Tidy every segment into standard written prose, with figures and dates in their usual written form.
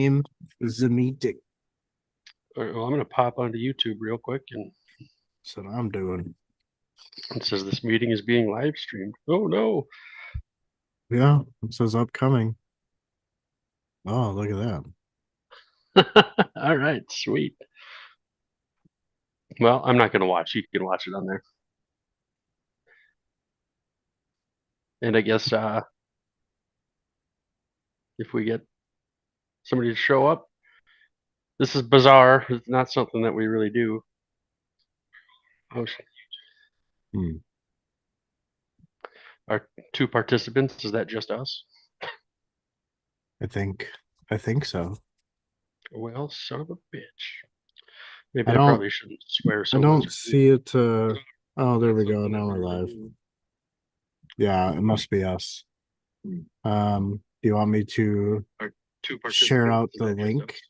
Name the meeting. All right, well, I'm going to pop onto YouTube real quick, and That's what I'm doing. it says this meeting is being live streamed. Oh no! Yeah, it says upcoming. Oh, look at that. All right, sweet. Well, I'm not going to watch. You can watch it on there. And I guess if we get somebody to show up, this is bizarre. It's not something that we really do. Oh, Hmm. our two participants, is that just us? I think I think so. Well, son of a bitch. Maybe I I don't probably shouldn't swear I so much. don't see it oh, there we go. Now we're live. Yeah, it must be us. Do you want me to Our two share participants, out is the that just link? us?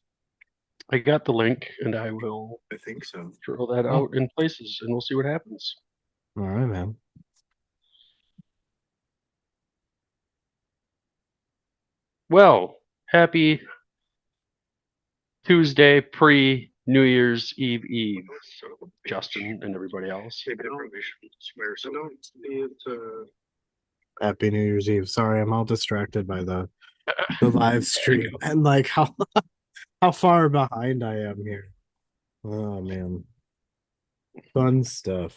I got the link, and I will I think so. throw that Oh, out in places, and we'll see what happens. all right, man. Well, happy Tuesday, pre New Year's Eve, Justin and everybody else. Maybe I probably shouldn't swear so much. Happy New Year's Eve. Sorry, I'm all distracted by the live There you stream go. and like how far behind I am here. Oh man. Fun stuff.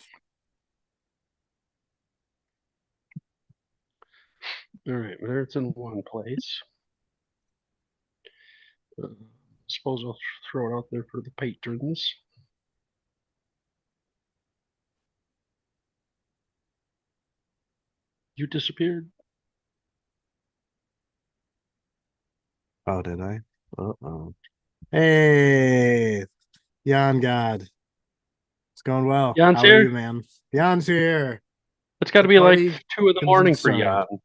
All right, there it's in one place. Suppose I'll throw it out there for the patrons. You disappeared. Oh, did I? Uh-oh. Hey, Jan God. It's going well. Jan's How are you, here. man? Jan's here. It's got to The be like party 2 in the morning hasn't for started. Jan.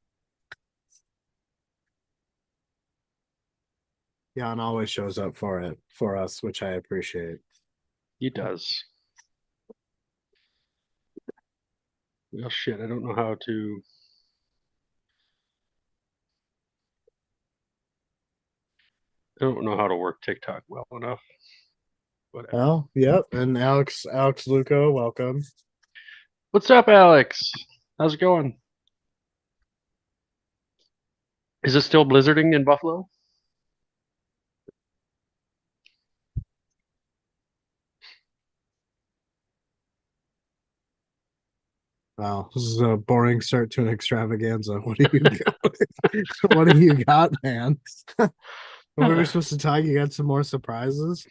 Jan always shows up for it for us, which I appreciate. He does. Well, shit, I don't know how to. I don't know how to work TikTok well enough. Whatever. Well, yep. And Alex Luco, welcome. What's up, Alex? How's it going? Is it still blizzarding in Buffalo? Wow, this is a boring start to an extravaganza. What do you got? What do you got, man? What were we supposed to talk? You got some more surprises?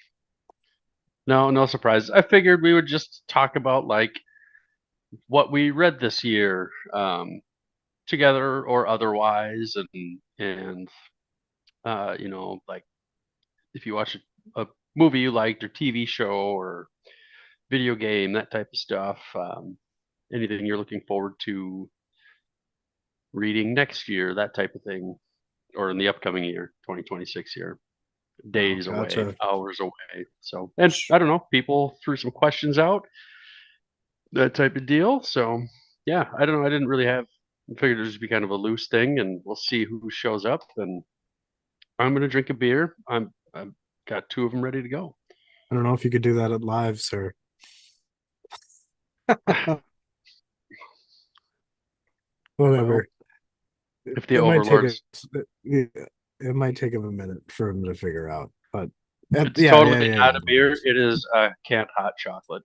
No, no surprise. I figured we would just talk about like what we read this year, together or otherwise, and like if you watch a movie you liked or TV show or video game, that type of stuff. Anything you're looking forward to reading next year, that type of thing, or in the upcoming year, 2026 year, Oh, days away, gotcha. hours away. So, and I don't know, people threw some questions out, that type of deal. So, yeah, I don't know. I didn't really have. I figured it would just be kind of a loose thing, and we'll see who shows up. And I'm gonna drink a beer. I've got two of them ready to go. I don't know if you could do that at live, sir. Well, Whatever. if the It might take overlords, a it might take him a minute for him to figure out, but it's yeah, totally yeah, yeah, not yeah. a No beer. worries. It is a canned hot chocolate.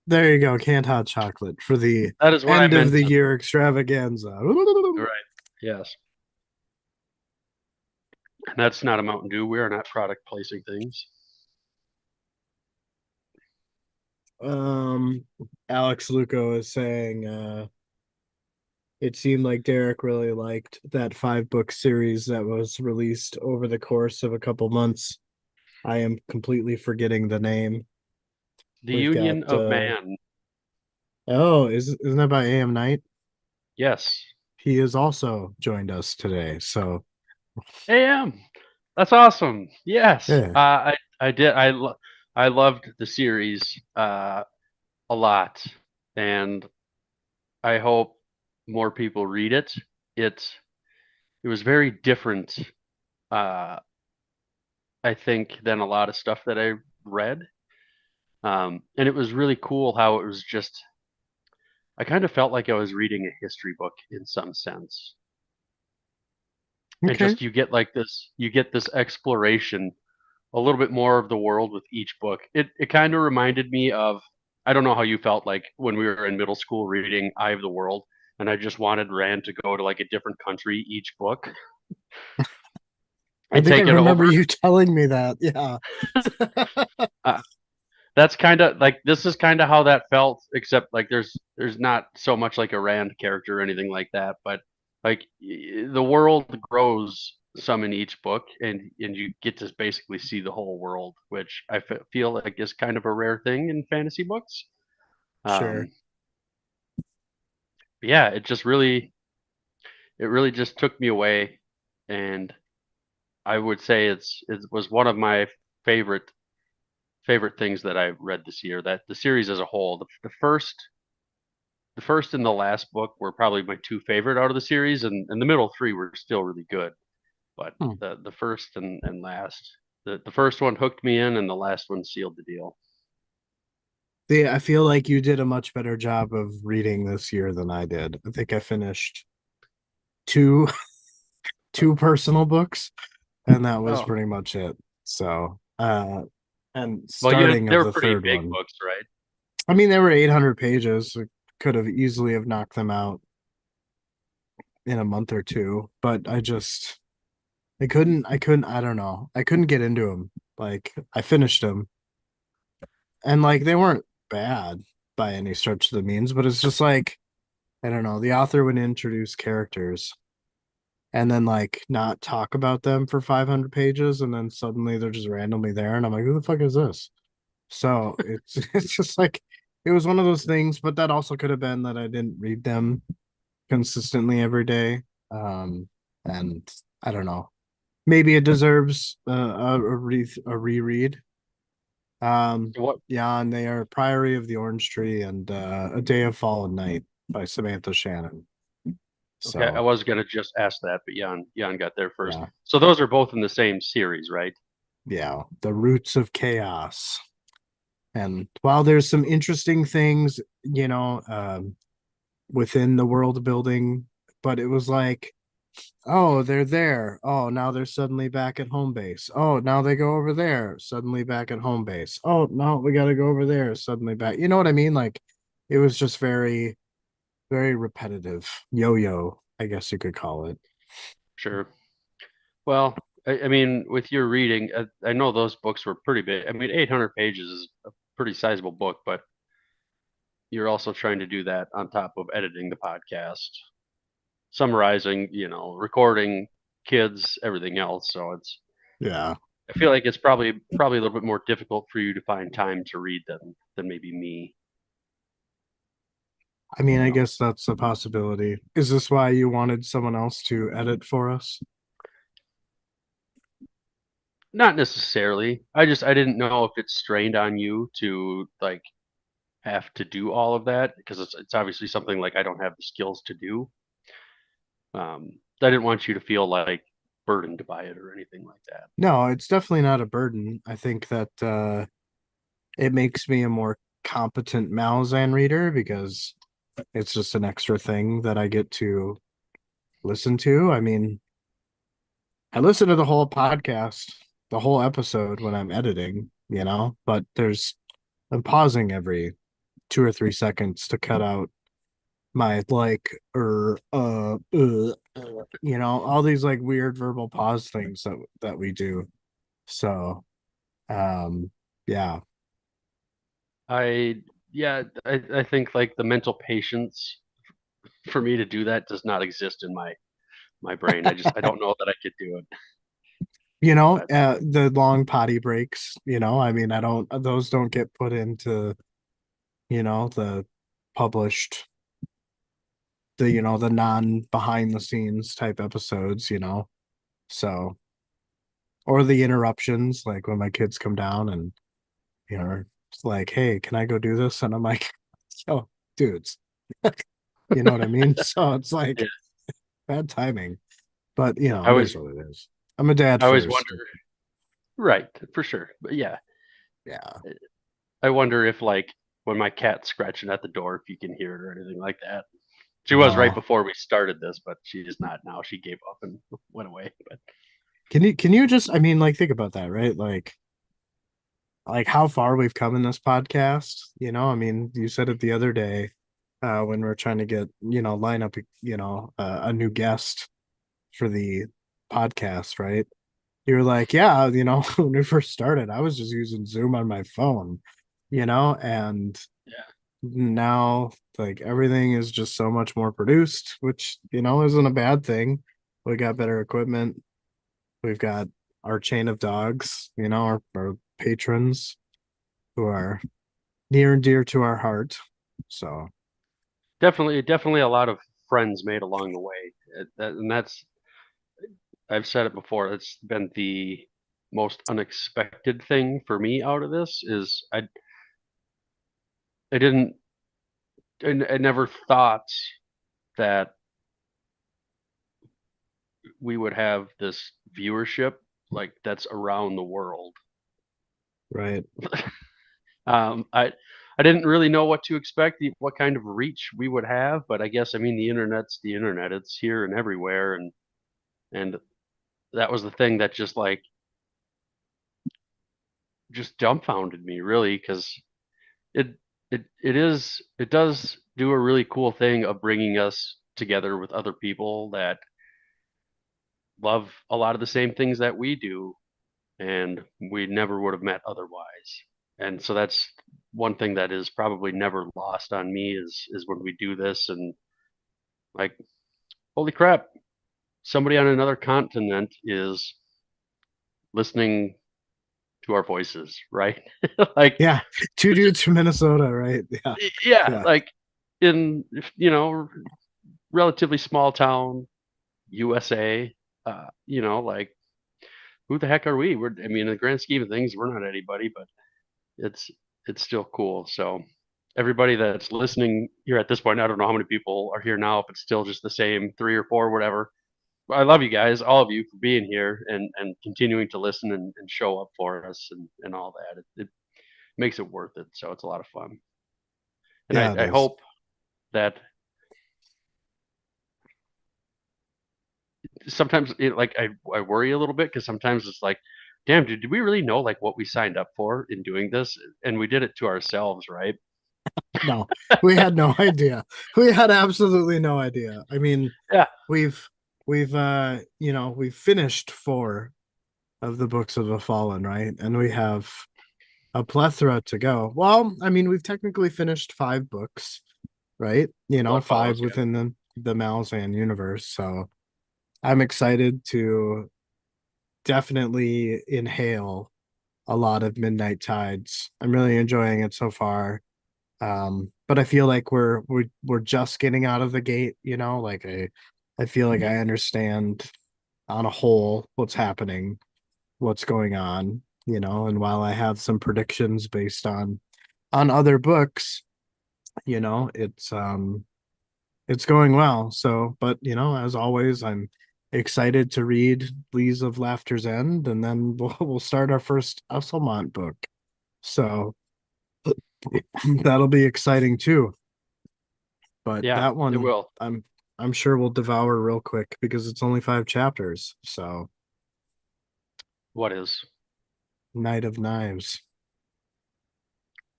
There you go, canned hot chocolate for the That is what I end of meant the to. year extravaganza. Right. Yes. And that's not a Mountain Dew. We are not product placing things. Um, Alex Luco is saying it seemed like Derek really liked that 5 book series that was released over the course of a couple months. I am completely forgetting the name. The We've got Union of Man. oh, isn't that by AM Night? Yes. He has also joined us today. So AM. That's awesome. Yes. yeah. I did. I loved the series a lot, and I hope more people read it. It it was very different. Uh, I think, than a lot of stuff that I read. And it was really cool how it was just, I kind of felt like I was reading a history book in some sense. And Okay. just you get this exploration, a little bit more of the world with each book. It kind of reminded me of, I don't know how you felt like when we were in middle school reading Eye of the World, and I just wanted Rand to go to like a different country each book I and think I take it remember over. you telling me that. Yeah. Uh, that's kind of like, this is kind of how that felt, except like there's not so much like a Rand character or anything like that, but like the world grows some in each book, and you get to basically see the whole world, which feel like is kind of a rare thing in fantasy books. Sure. um yeah, it really just took me away, and I would say it was one of my favorite things that I read this year. That the series as a whole, the first and the last book were probably my two favorite out of the series, and the middle three were still really good. But Hmm. the first and last, the first one hooked me in, and the last one sealed the deal. I feel like you did a much better job of reading this year than I did. I think I finished two two personal books, and that was Oh, pretty much it. So, and well, starting they of were the pretty third big one. books, right? I mean, they were 800 pages. I could have easily have knocked them out in a month or two, but I don't know. I couldn't get into them. Like I finished them, and like they weren't bad by any stretch of the means, but it's just like I don't know. The author would introduce characters and then like not talk about them for 500 pages, and then suddenly they're just randomly there, and I'm like, who the fuck is this? So it's it's just like it was one of those things, but that also could have been that I didn't read them consistently every day. Um, and I don't know. Maybe it deserves a reread. What? Yeah, and they are Priory of the Orange Tree and A Day of Fallen Night by Samantha Shannon. Okay, I So was gonna just ask that, but Jan got there first. yeah, So those are both in the same series, right? yeah, The Roots of Chaos. And while there's some interesting things, within the world building, but it was like, oh, they're there. Oh, now they're suddenly back at home base. Oh, now they go over there, suddenly back at home base. Oh, no, we got to go over there, suddenly back. You know what I mean? Like it was just very, very repetitive. Yo yo, I guess you could call it. Sure. Well, I mean, with your reading, I know those books were pretty big. I mean, 800 pages is a pretty sizable book, but you're also trying to do that on top of editing the podcast, summarizing, recording, kids, everything else. So Yeah. I feel like it's probably a little bit more difficult for you to find time to read them than maybe me. I mean, You I know, guess that's a possibility. Is this why you wanted someone else to edit for us? not necessarily. I didn't know if it strained on you to like have to do all of that, because it's obviously something like I don't have the skills to do. I didn't want you to feel like burdened by it or anything like that. No, it's definitely not a burden. I think that it makes me a more competent Malzahn reader because it's just an extra thing that I get to listen to. I mean, I listen to the whole podcast, the whole episode when I'm editing, but I'm pausing every 2 or 3 seconds to cut out my like all these like weird verbal pause things that we do. So um yeah. I Yeah, I think like the mental patience for me to do that does not exist in my brain. I don't know that I could do it. But The long potty breaks, I mean, I don't those don't get put into, the published, the non behind the scenes type episodes, so, or the interruptions, like when my kids come down and, it's like, hey, can I go do this? And I'm like, yo, dudes, you know what I mean? So it's yeah, like bad timing, but I it always is what it is. I'm a dad I always first. wonder. Right, for sure. But yeah, Yeah. I wonder if like when my cat's scratching at the door, if you can hear it or anything like that. She was right No. before we started this, but she's not now. She gave up and went away. But Can you just, I mean, like, think about that, right? Like how far we've come in this podcast, I mean, you said it the other day, when we are trying to get, line up, a new guest for the podcast, right? You were like, yeah, when we first started, I was just using Zoom on my phone, and yeah, now like everything is just so much more produced, which, isn't a bad thing. We got better equipment. We've got our chain of dogs, our patrons who are near and dear to our heart. So, definitely a lot of friends made along the way. And that's I've said it before. It's been the most unexpected thing for me out of this is I didn't I never thought that we would have this viewership like that's around the world. right. I didn't really know what to expect, what kind of reach we would have, but I guess I mean the internet's the internet. It's here and everywhere, and that was the thing that just dumbfounded me really because it it does do a really cool thing of bringing us together with other people that love a lot of the same things that we do and we never would have met otherwise. And so that's one thing that is probably never lost on me is when we do this and like holy crap, somebody on another continent is listening to our voices, right? like Yeah. Two dudes from Minnesota, right? Yeah. yeah, Yeah. like in relatively small town USA, like who the heck are we? I mean, in the grand scheme of things, we're not anybody, but it's it's still cool. So everybody that's listening here at this point, I don't know how many people are here now, if it's still just the same three or four, whatever. I love you guys, all of you, for being here and continuing to listen and show up for us and all that. It makes it worth it. So it's a lot of fun, and Yeah, it I is. hope that sometimes I worry a little bit because sometimes it's like, damn, dude, did we really know like what we signed up for in doing this? And we did it to ourselves, right? No, we had no idea. We had absolutely no idea. I mean, Yeah, we've we've finished four of the books of the fallen, right? And we have a plethora to go. Well, I mean, we've technically finished five books, right? Blood Five follows. Yeah. within the Malzahn universe. So I'm excited to definitely inhale a lot of Midnight Tides. I'm really enjoying it so far. But I feel like we're just getting out of the gate, like I feel like I understand on a whole what's happening, what's going on, and while I have some predictions based on other books, it's going well. So, but as always, I'm excited to read Lees of Laughter's End, and then we'll start our first Usselmont book. So that'll be exciting too. But Yeah, that it one, will. I'm sure we'll devour real quick because it's only five chapters. So What is? Night of Knives.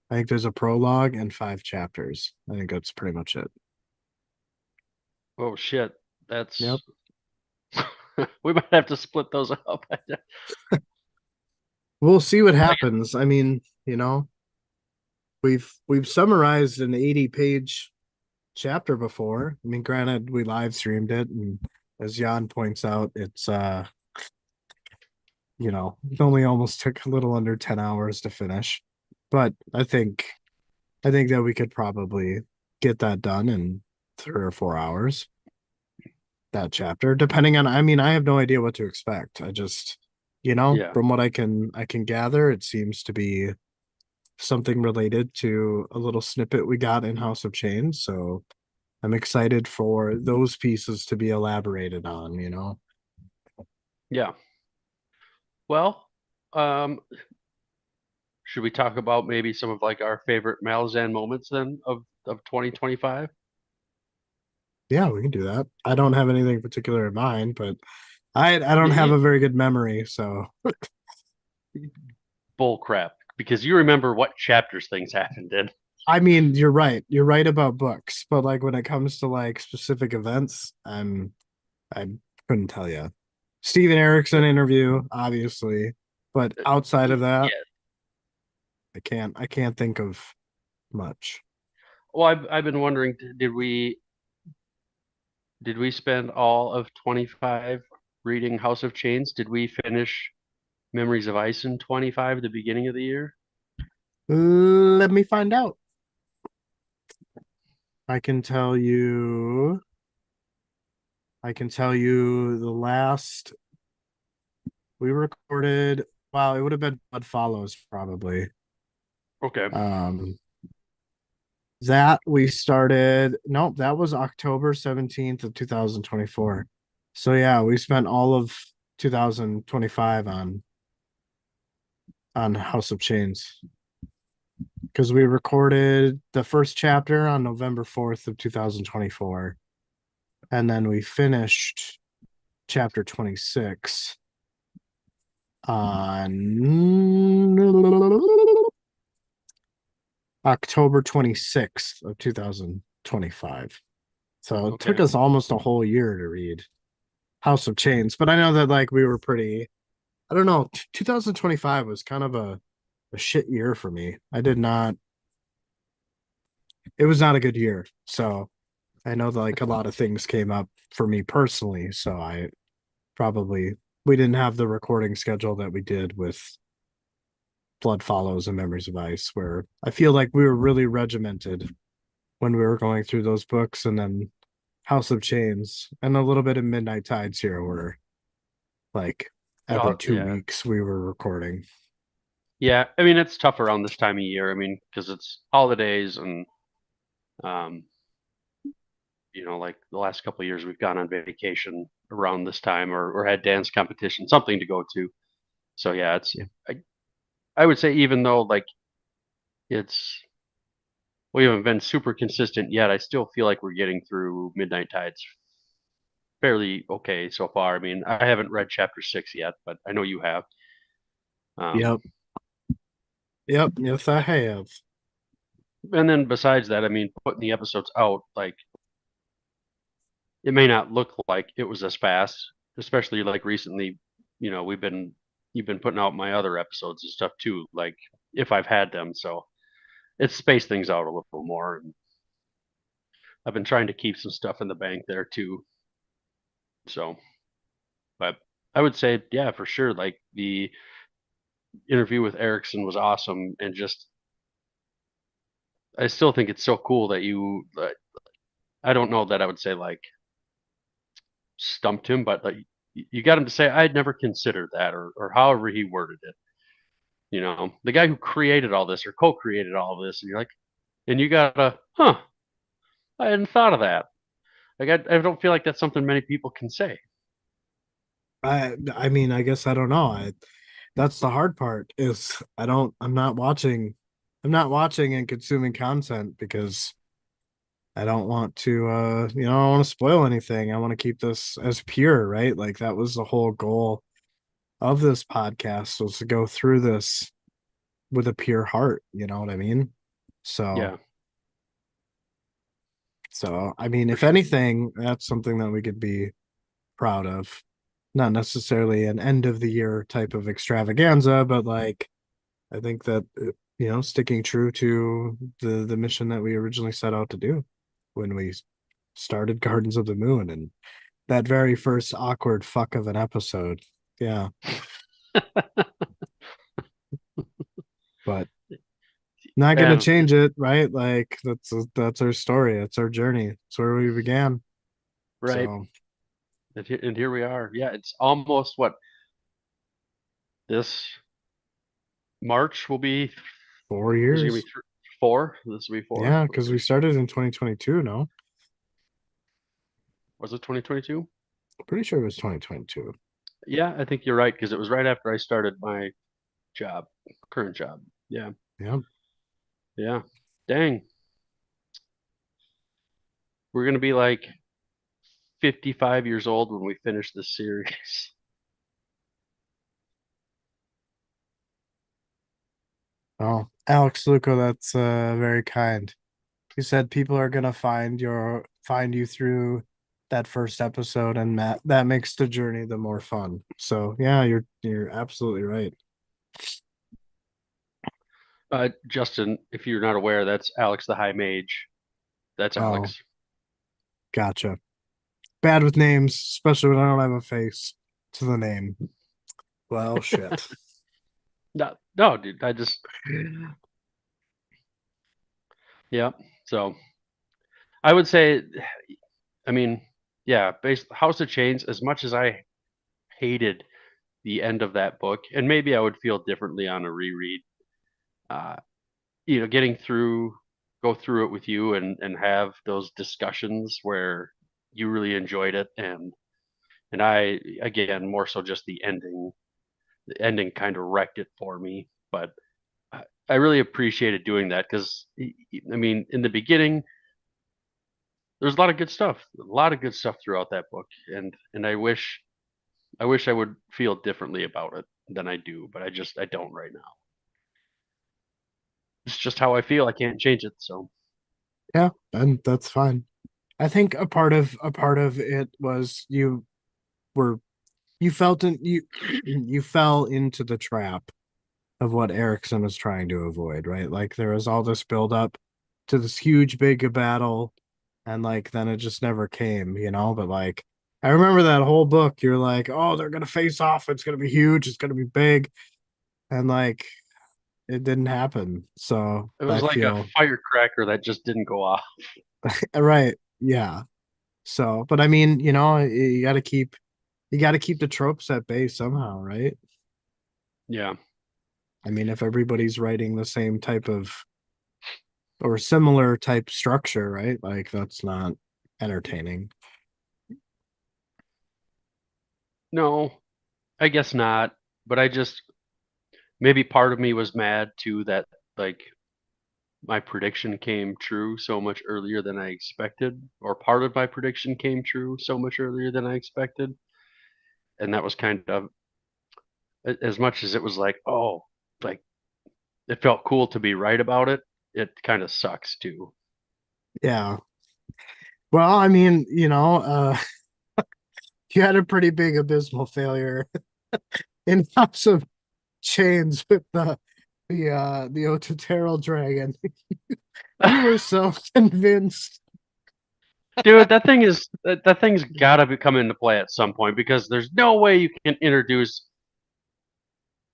I think there's a prologue and five chapters. I think that's pretty much it. Oh shit. Yep. That's we might have to split those up. We'll see what Like, happens. I mean, we've summarized an 80-page chapter before. I mean, granted, we live streamed it, and as Jan points out, it only almost took a little under 10 hours to finish. But I think that we could probably get that done in 3 or 4 hours, that chapter, depending on, I mean, I have no idea what to expect. I just, yeah. from what I can gather, it seems to be something related to a little snippet we got in House of Chains. So I'm excited for those pieces to be elaborated on. Yeah. Well, Um, should we talk about maybe some of like our favorite Malazan moments then of 2025? Yeah, we can do that. I don't have anything particular in mind, but I don't have You, a very good memory, so bull crap, because you remember what chapters things happened in. I mean, you're right. You're right about books, but like when it comes to like specific events, I couldn't tell you. Steven Erickson interview, obviously, but outside of that, Yeah. I can't think of much. Well, I've been wondering, did we spend all of 25 reading House of Chains? Did we finish Memories of Ice in 25, the beginning of the year? Let me find out. I can tell you. I can tell you the last we recorded. Wow, it would have been Blood Follows probably. Okay. Um, that we started. Nope, that was October 17th of 2024. So yeah, we spent all of 2025 on House of Chains because we recorded the first chapter on November 4th of 2024, and then we finished chapter 26 on October 26th of 2025. So it took Okay. us almost a whole year to read House of Chains, but I know that like we were pretty, I don't know, 2025 was kind of a shit year for me. I did not, it was not a good year. So I know that like a lot of things came up for me personally. So I probably, we didn't have the recording schedule that we did with Blood Follows and Memories of Ice, where I feel like we were really regimented when we were going through those books, and then House of Chains and a little bit of Midnight Tides here were like every Oh, two yeah. weeks we were recording. Yeah. I mean, it's tough around this time of year. I mean, because it's holidays and, um, like the last couple of years we've gone on vacation around this time or had dance competition, something to go to. So yeah, Yeah. I would say even though like it's we haven't been super consistent yet, I still feel like we're getting through Midnight Tides fairly okay so far. I mean, I haven't read chapter 6 yet, but I know you have. Um, Yep. Yep. Yes, I have. and then besides that, I mean, putting the episodes out, like it may not look like it was as fast, especially like recently. We've been you've been putting out my other episodes and stuff too, like if I've had them. So it's spaced things out a little more. And I've been trying to keep some stuff in the bank there too. So, but I would say, yeah, for sure. Like the interview with Erickson was awesome, and just I still think it's so cool that I don't know that I would say like stumped him, but like you got him to say I'd never considered that, or however he worded it. The guy who created all this or co-created all of this, and you're like, and you gotta, huh? I hadn't thought of that. Like I don't feel like that's something many people can say. I mean, I guess I don't know. That's the hard part is I'm not watching and consuming content because I don't want to I don't want to spoil anything. I want to keep this as pure, right? Like that was the whole goal of this podcast was to go through this with a pure heart, you know what I mean? So Yeah, so I mean, for if sure. anything, that's something that we could be proud of. Not necessarily an end of the year type of extravaganza, but like I think that sticking true to the mission that we originally set out to do when we started Gardens of the Moon and that very first awkward fuck of an episode. Yeah, but not gonna And change it, right? Like that's our story. That's our journey. It's where we began. right, So and here we are. Yeah, it's almost what this March will be. four This is gonna be years. 4. This will be 4. Yeah, Let's because see. we started in 2022. No, Was it 2022? pretty sure it was 2022. Yeah, I think you're right because it was right after I started my job, current job. Yeah, Yeah. yeah. Dang, we're gonna be like 55 years old when we finish this series. Oh, Alex Luco, that's very kind. You said people are gonna find you through that first episode, and that makes the journey the more fun. So yeah, you're absolutely right. Justin, if you're not aware, that's Alex the High Mage. That's Oh, Alex. gotcha. Bad with names, especially when I don't have a face to the name. Well, shit. No, no, dude. I just yeah. So I would say, I mean, yeah, based House of Chains. As much as I hated the end of that book, and maybe I would feel differently on a reread. Uh, getting go through it with you and have those discussions where you really enjoyed it, and I again more so just the ending. The ending kind of wrecked it for me, but I really appreciated doing that because I mean, in the beginning, there's a lot of good stuff, a lot of good stuff throughout that book, and I wish I would feel differently about it than I do, but I don't right now. It's just how I feel. I can't change it. So Yeah, and that's fine. I think a part of it was were you felt in you you fell into the trap of what Erickson was trying to avoid, right? Like there was all this build up to this huge big battle, and like then it just never came, But like I remember that whole book, you're like, oh, they're gonna face off, it's gonna be huge, it's gonna be big, and like it didn't happen. So it I was like a feel firecracker that just didn't go off. right, yeah. So, but I mean, you got to keep the tropes at bay somehow, right? Yeah. I mean, if everybody's writing the same type of or similar type structure, right? Like that's not entertaining. No, I guess not. But I just maybe part of me was mad too that like my prediction came true so much earlier than I expected, or part of my prediction came true so much earlier than I expected. And that was kind of as much as it was like, oh, like it felt cool to be right about it. It kind of sucks too. Yeah. Well, I mean, you had a pretty big abysmal failure in House of Chains with the Ototero dragon. You were so convinced. Dude, that thing's got to come into play at some point because there's no way you can introduce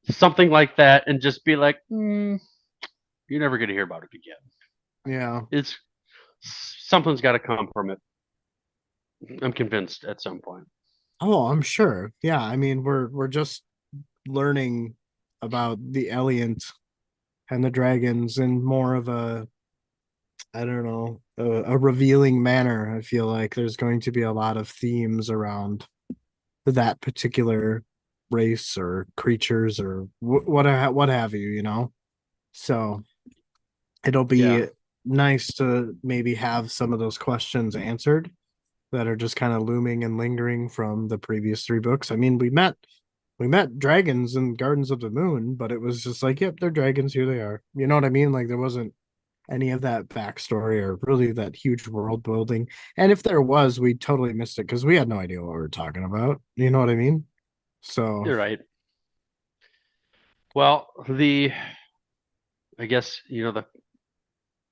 something like that and just be like, you're never going to hear about it again. Yeah. It's something's got to come from it. I'm convinced at some point. Oh, I'm sure. Yeah, I mean, we're just learning about the Eliant and the dragons in more of a I don't know, a revealing manner. I feel like there's going to be a lot of themes around that particular race or creatures or what have you. So it'll Yeah, be nice to maybe have some of those questions answered that are just kind of looming and lingering from the previous three books. I mean, we met dragons in Gardens of the Moon, but it was just like, yep, they're dragons, here they are. You know what I mean? Like there wasn't any of that backstory or really that huge world building. And if there was, we totally missed it because we had no idea what we were talking about. You know what I mean? So you're right. Well, I guess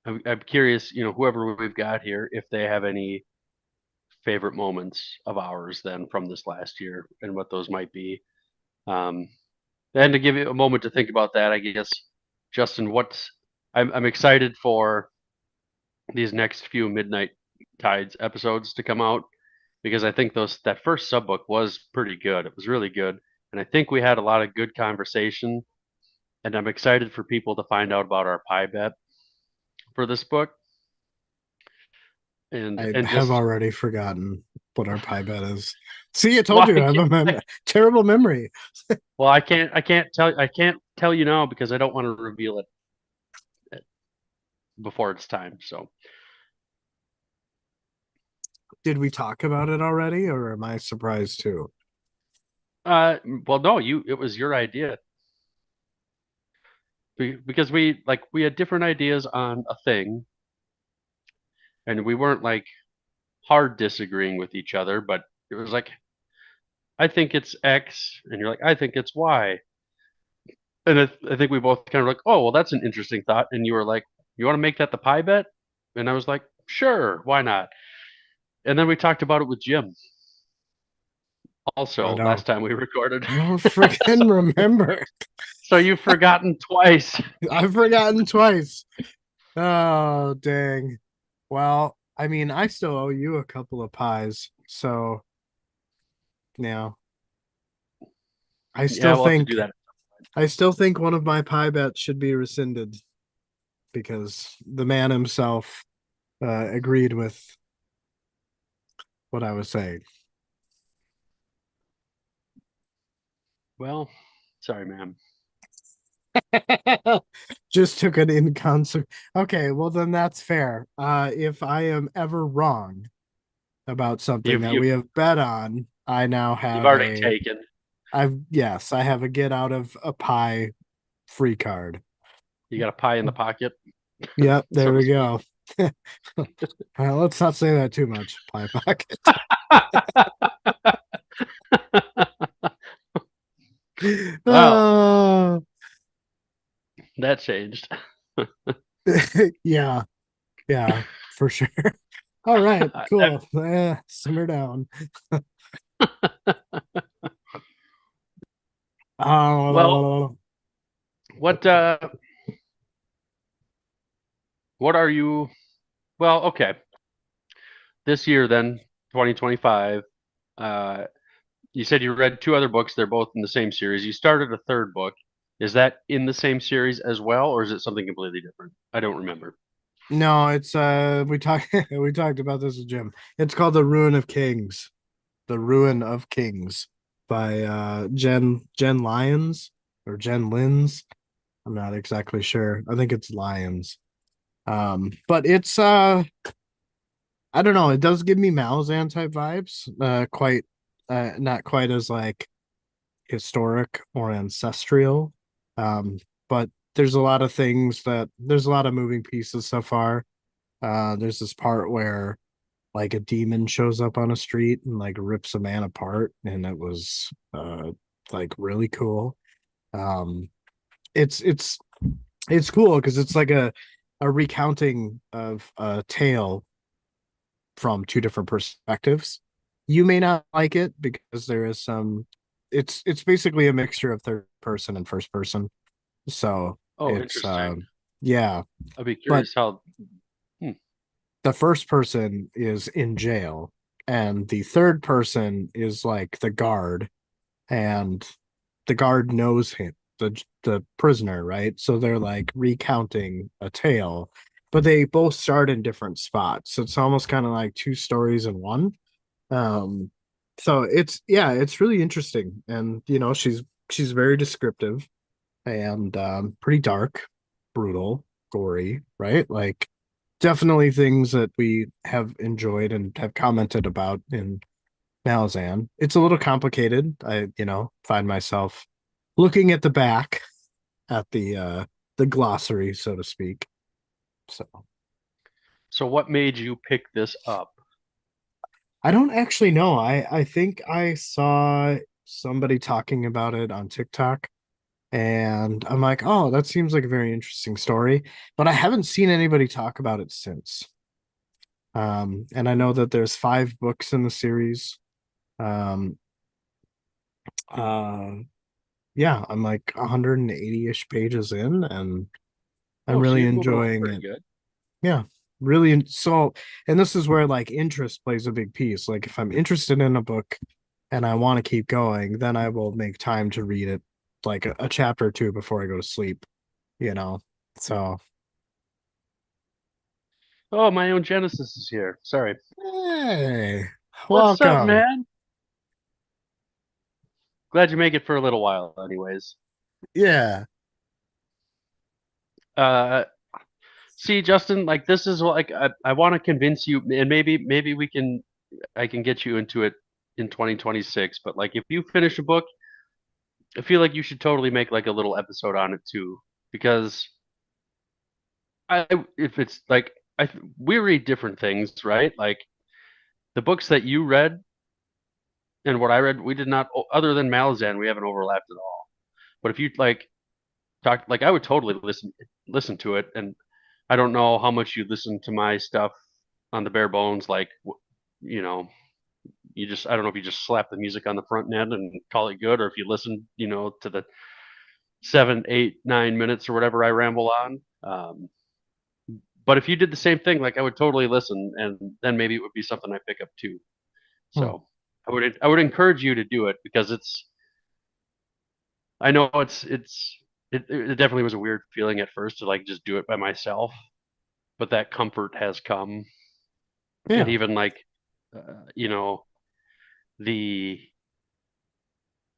I'm curious. Whoever we've got here, if they have any favorite moments of ours then from this last year and what those might be. Um, and to give you a moment to think about that, I guess, Justin, I'm excited for these next few Midnight Tides episodes to come out because I think that first sub book was pretty good. It was really good, and I think we had a lot of good conversation. And I'm excited for people to find out about our pie bet for this book. I and have just already forgotten what our pie bet is. See, I told well, you I have a terrible memory. I can't tell you now because I don't want to reveal it before it's time. So Did we talk about it already, or am I surprised too? well, no, you it was your idea because we had different ideas on a thing, and we weren't like hard disagreeing with each other, but it was like I think it's X, and you're like I think it's Y, and I think we both kind of like, oh well, that's an interesting thought, and you were like, you want to make that the pie bet, and I was like, sure, why not? And then we talked about it with Jim Oh also no, last time we recorded. I don't freaking remember. So you've forgotten twice. I've forgotten twice. Oh dang. Well, I mean, I still owe you a couple of pies, so yeah. I Yeah, still we'll have to think do that. I still think one of my pie bets should be rescinded because the man himself agreed with what I was saying. Well, sorry, ma'am. Just took an inconsequent. Okay, well then that's fair. If I am ever wrong about something You've that you've we have bet on, I now you've have already a. taken. I have a get out of a pie free card. You got a pie in the pocket, Yep, so there to we speak. go. Let's not say that too much. Pie pocket. Well, Oh, that changed. yeah, yeah, for sure. All right, Uh, cool. Simmer down. well, Oh, what what are you? Well, okay. This year, then 2025. Uh, you said you read two other books. They're both in the same series. You started a third book. Is that in the same series as well, or is it something completely different? I don't remember. no, it's we talked we talked about this with Jim. It's called The Ruin of Kings. The Ruin of Kings by Jen Lyons or Jen Lyns. I'm not exactly sure. I think it's Lyons. But it's I don't know, it does give me Malazan type vibes. Quite not quite as like historic or ancestral. But there's a lot of moving pieces so far. There's this part where like a demon shows up on a street and like rips a man apart, and it was like really cool. Um, it's it's cool because it's like a recounting of a tale from two different perspectives. You may not like it because there is some. It's basically a mixture of third person and first person. So Oh, it's interesting. yeah, I'd be but curious how. Hmm. the first person is in jail and the third person is like the guard, and the guard knows him, the prisoner, right? So they're like recounting a tale, but they both start in different spots. So it's almost kind of like two stories in one. um so it's yeah, it's really interesting, and you know she's very descriptive and pretty dark, brutal, gory, right? Like definitely things that we have enjoyed and have commented about in Malazan. It's a little complicated. I, you know, find myself looking at the back at the glossary, so to speak. So So, what made you pick this up? I don't actually know. I think I saw somebody talking about it on TikTok, and I'm like, oh, that seems like a very interesting story. But I haven't seen anybody talk about it since. And I know that there's 5 books in the series. Um, uh, yeah, I'm like 180-ish pages in, and I'm Oh, so really you're moving along enjoying pretty it. good. Yeah, really. So, and this is where like interest plays a big piece. Like, if I'm interested in a book and I want to keep going, then I will make time to read it, like a chapter or two before I go to sleep. You know, so Oh, my own Genesis is here. Sorry. Hey, What's up, welcome. man? Glad you make it for a little while, anyways. Yeah, Uh, See, Justin, like this is what like I want to convince you, and maybe we can I can get you into it in 2026. But like, if you finish a book, I feel like you should totally make like a little episode on it too, because I if it's like we read different things, right? Like the books that you read and what I read, we did not, other than Malazan, we haven't overlapped at all. But if you like talk, like I would totally listen to it, and I don't know how much you listen to my stuff on the bare bones, like you know, you just I don't know if you just slap the music on the front end and call it good, or if you listen, to the 7, 8, 9 minutes or whatever I ramble on. But if you did the same thing, like I would totally listen, and then maybe it would be something I pick up too. hmm, So I would encourage you to do it because it's I know it definitely was a weird feeling at first to like just do it by myself, but that comfort has come, and yeah, even like you know the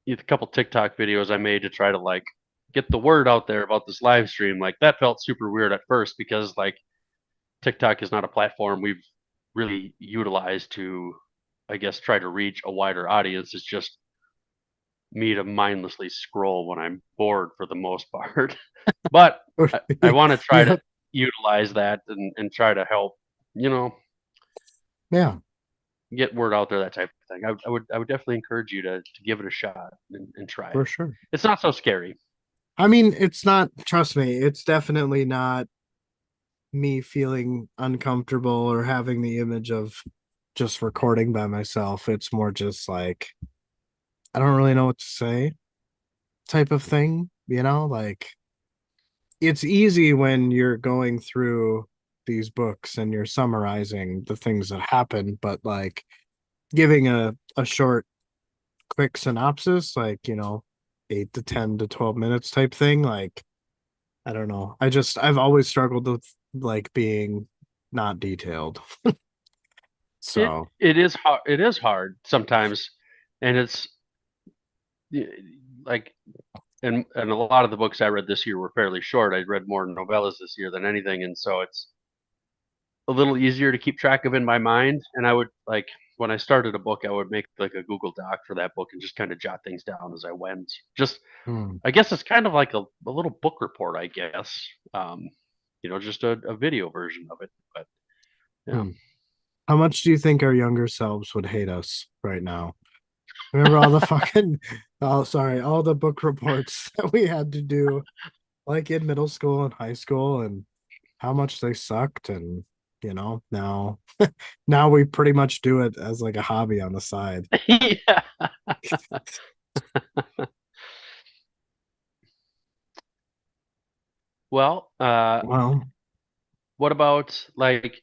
a couple TikTok videos I made to try to like get the word out there about this live stream, like that felt super weird at first because like TikTok is not a platform we've really utilized to, I guess, try to reach a wider audience. It's just me to mindlessly scroll when I'm bored for the most part. But I want to try to yeah, utilize that and try to help, you know, yeah, get word out there, that type of thing. I would definitely encourage you to give it a shot and try for it. sure. It's not so scary. I mean, it's not. Trust me, it's definitely not me feeling uncomfortable or having the image of just recording by myself. It's more just like I don't really know what to say type of thing. Like it's easy when you're going through these books and you're summarizing the things that happen, but like giving a short, quick synopsis, like, 8 to 10 to 12 minutes type thing, like, I don't know. I've always struggled with like being not detailed. It So, it is hard. It is hard sometimes, and it's like and a lot of the books I read this year were fairly short. I read more novellas this year than anything, and so it's a little easier to keep track of in my mind. And I would like when I started a book, I would make like a Google Doc for that book and just kind of jot things down as I went. Just hmm, I guess it's kind of like a little book report, I guess. Just a video version of it. But yeah. hmm. How much do you think our younger selves would hate us right now? Remember all the fucking, oh, sorry, all the book reports that we had to do, like in middle school and high school, and how much they sucked. And, now, now we pretty much do it as like a hobby on the side. Yeah. Well, Well, what about like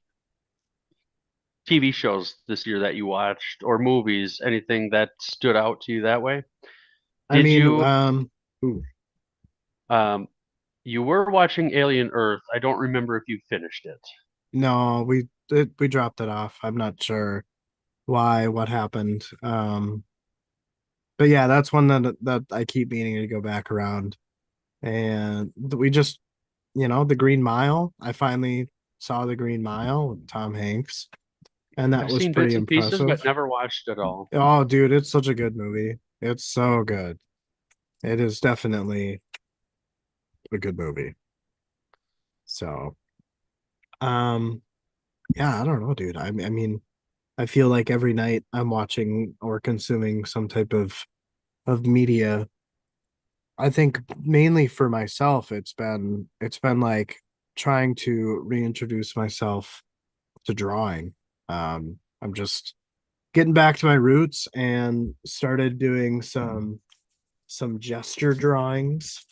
TV shows this year that you watched or movies? Anything that stood out to you that way? I Did mean, you ooh, um you were watching Alien Earth. I don't remember if you finished it. no, we dropped it off. I'm not sure why, what happened. But yeah, that's one that I keep meaning to go back around. And we just, the Green Mile. I finally saw the Green Mile with Tom Hanks, and that I've was seen pretty bits and pieces, but impressive. never watched it all. Oh, dude, it's such a good movie. It's so good. It is definitely a good movie. So, um, yeah, I don't know, dude. I mean, I feel like every night I'm watching or consuming some type of media. I think mainly for myself, it's been like trying to reintroduce myself to drawing. I'm just getting back to my roots and started doing some gesture drawings,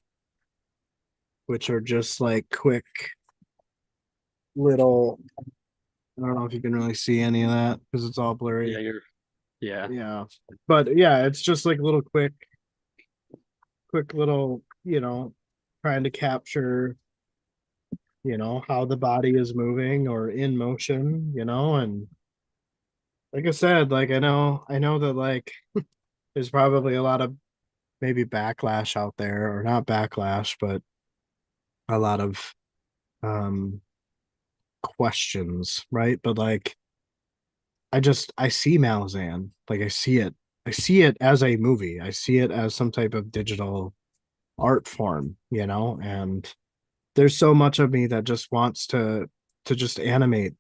which are just like quick little. I don't know if you can really see any of that because it's all Yeah, blurry. yeah. Yeah, but yeah, it's just like little quick little, trying to capture, how the body is moving or in motion, and like I said, like I know that like there's probably a lot of maybe backlash out there, or not backlash, but a lot of um questions, right? But like I see Malazan, like I see it as a movie. I see it as some type of digital art form, and there's so much of me that just wants to just animate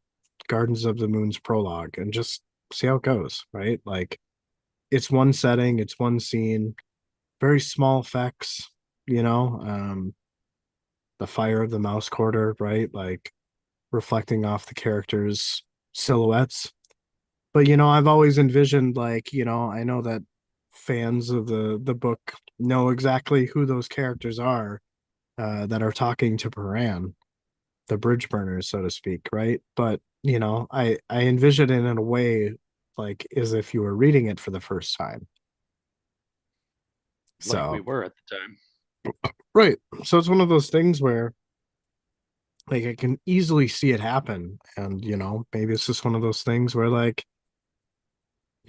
Gardens of the Moon's prologue and just see how it goes, right? Like it's one setting, it's one scene, very small effects, the fire of the mouse quarter, right? Like reflecting off the characters' silhouettes. But I've always envisioned like, I know that fans of the book know exactly who those characters are that are talking to Paran, the bridge burners, so to speak, right? But I envision it in a way like as if you were reading it for the first time. like we So were at the time. right. So it's one of those things where like I can easily see it happen. And maybe it's just one of those things where like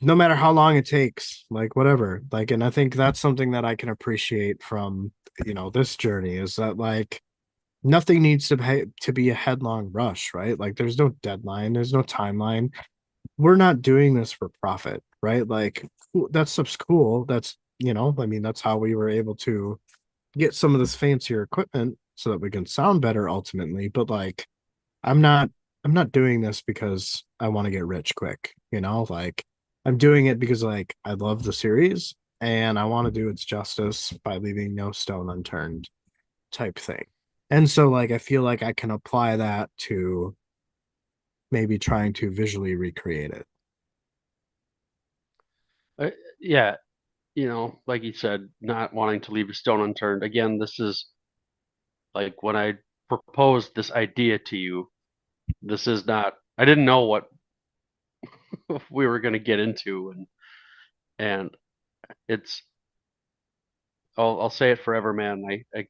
no matter how long it takes, like whatever. Like, and I think that's something that I can appreciate from, this journey is that like nothing needs to be a headlong rush, right? Like there's no deadline, there's no timeline. We're not doing this for profit, right? Like that stuff's cool. That's, I mean, that's how we were able to get some of this fancier equipment so that we can sound better ultimately. But like, I'm not, I'm not doing this because I want to get rich quick, like I'm doing it because like I love the series and I want to do its justice by leaving no stone unturned type thing. And so like I feel like I can apply that to maybe trying to visually recreate it. Yeah, like you said, not wanting to leave a stone unturned. Again, this is like when I proposed this idea to you, this is not, I didn't know what we were going to get into. And it's, I'll say it forever, man. I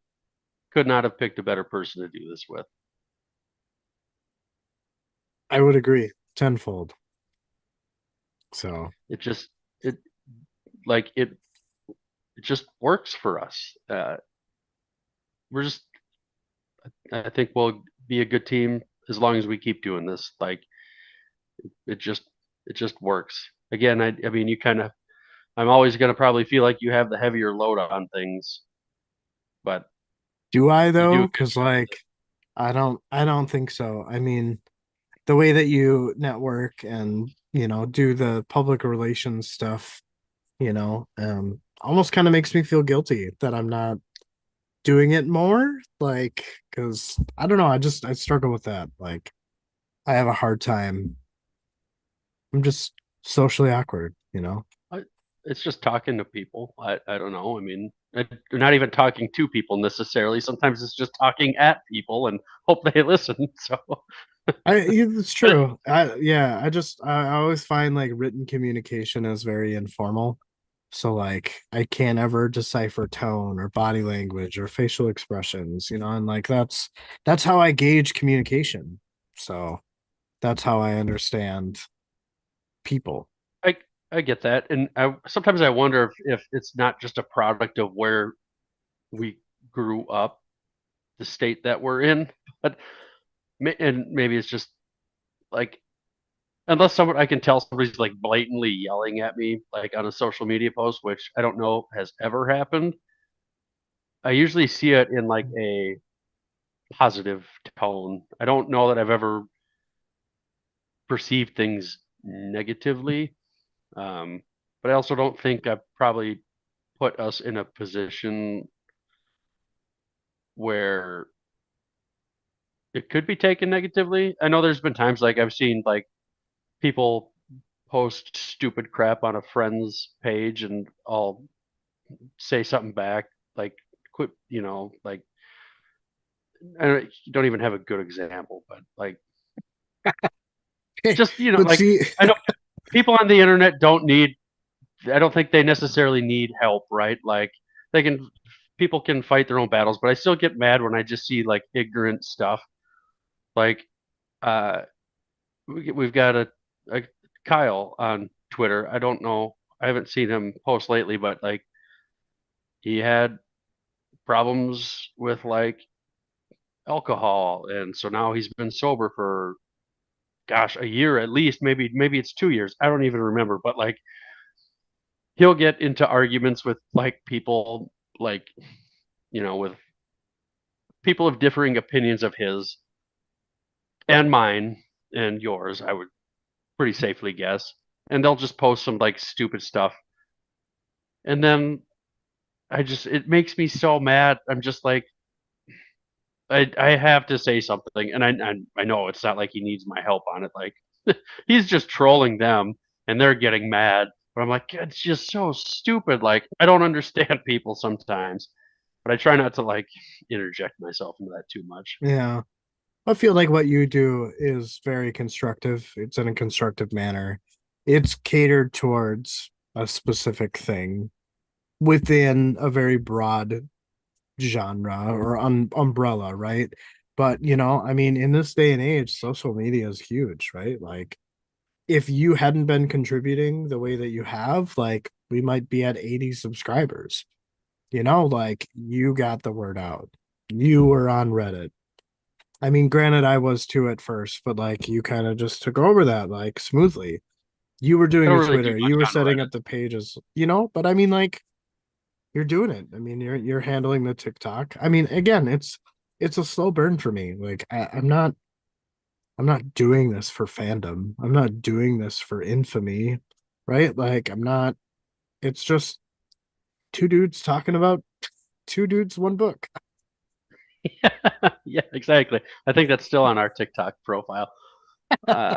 could not have picked a better person to do this with. I would agree tenfold. So It just, it, like, it just works for us. We're just, I think we'll be a good team as long as we keep doing this. Like, it just, it just works. Again, I mean, you kind of, I'm always going to probably feel like you have the heavier load on things, but do I you do though? a good Because job with it. like I don't think so. I mean, the way that you network and do the public relations stuff, almost kind of makes me feel guilty that I'm not doing it more. Like, because I don't know, I struggle with that. Like, I have a hard time. I'm just socially awkward. I, it's just talking to people. I don't know. I mean, you're not even talking to people necessarily. Sometimes it's just talking at people and hope they listen. So, It's but true. Yeah, I always find like written communication is very informal. So like I can't ever decipher tone or body language or facial expressions, and like that's how I gauge communication. So that's how I understand people. I I get that, and I sometimes I wonder if it's not just a product of where we grew up, the state that we're in, but and maybe it's just like unless someone I can tell somebody's like blatantly yelling at me like on a social media post, which I don't know has ever happened. I usually see it in like a positive tone. I don't know that I've ever perceived things negatively, but I also don't think I've probably put us in a position where it could be taken negatively. I know there's been times like I've seen like people post stupid crap on a friend's page and I'll say something back like quit, like I don't even have a good example, but like just But like see, I know people on the internet don't need. I don't think they necessarily need help, right? Like they can, people can fight their own battles, but I still get mad when I just see like ignorant stuff. Like, uh, we've got a Kyle on Twitter. I don't know. I haven't seen him post lately, but like he had problems with like alcohol, and so now he's been sober for gosh a year at least. Maybe it's 2 years. I don't even remember. But like he'll get into arguments with like people like with people of differing opinions of his and mine and yours. I would pretty safely guess, and they'll just post some like stupid stuff, and then it makes me so mad. I'm just like, I have to say something, and I know it's not like he needs my help on it. Like he's just trolling them, and they're getting mad. But I'm like, it's just so stupid. Like I don't understand people sometimes, but I try not to like interject myself into that too much. Yeah. I feel like what you do is very constructive. It's in a constructive manner. It's catered towards a specific thing within a very broad genre or umbrella, right? But, I mean, in this day and age, social media is huge, right? Like, if you hadn't been contributing the way that you have, like, we might be at 80 subscribers. Like, you got the word out. You were on Reddit. I mean, granted, I was too at first, but like you kind of just took over that like smoothly. You were I doing don't the really do Twitter, much you were on setting Reddit. up the pages, but I mean, like you're doing it. I mean, you're handling the TikTok. I mean, again, it's a slow burn for me. Like I'm not doing this for fandom. I'm not doing this for infamy, right? Like I'm not. It's just two dudes talking about two dudes, one book. Yeah, exactly. I think that's still on our TikTok profile. Uh,